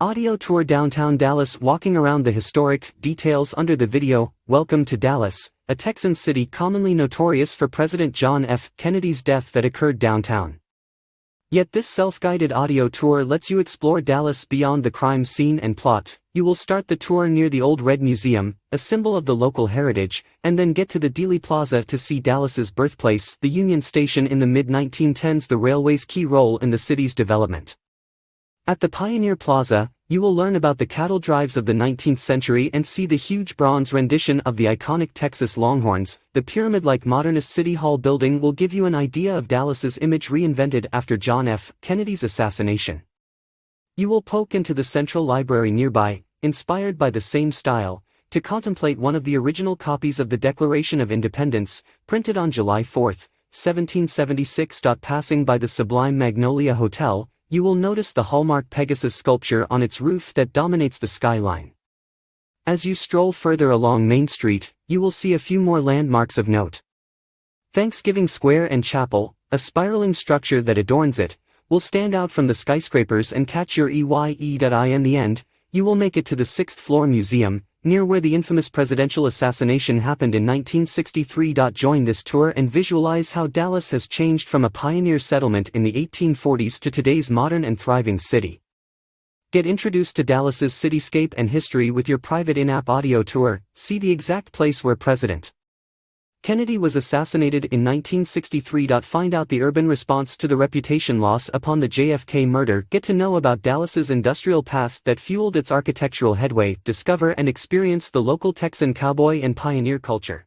Audio tour downtown Dallas, walking around the historic details under the video. Welcome to Dallas, a Texan city commonly notorious for President John F. Kennedy's death that occurred downtown. Yet this self-guided audio tour lets you explore Dallas beyond the crime scene and plot. You will start the tour near the Old Red Museum, a symbol of the local heritage, and then get to the Dealey Plaza to see Dallas's birthplace, the Union Station in the mid-1910s, the railway's key role in the city's development. At the Pioneer Plaza, you will learn about the cattle drives of the 19th century and see the huge bronze rendition of the iconic Texas Longhorns. The pyramid-like modernist City Hall building will give you an idea of Dallas's image reinvented after John F. Kennedy's assassination. You will poke into the Central Library nearby, inspired by the same style, to contemplate one of the original copies of the Declaration of Independence, printed on July 4, 1776. Passing by the sublime Magnolia Hotel, you will notice the hallmark Pegasus sculpture on its roof that dominates the skyline. As you stroll further along Main Street, you will see a few more landmarks of note. Thanksgiving Square and Chapel, a spiraling structure that adorns it, will stand out from the skyscrapers and catch your eye. In the end, you will make it to the 6th floor museum, near where the infamous presidential assassination happened in 1963. Join this tour and visualize how Dallas has changed from a pioneer settlement in the 1840s to today's modern and thriving city. Get introduced to Dallas's cityscape and history with your private in-app audio tour. See the exact place where President Kennedy was assassinated in 1963. Find out the urban response to the reputation loss upon the JFK murder. Get to know about Dallas's industrial past that fueled its architectural headway. Discover and experience the local Texan cowboy and pioneer culture.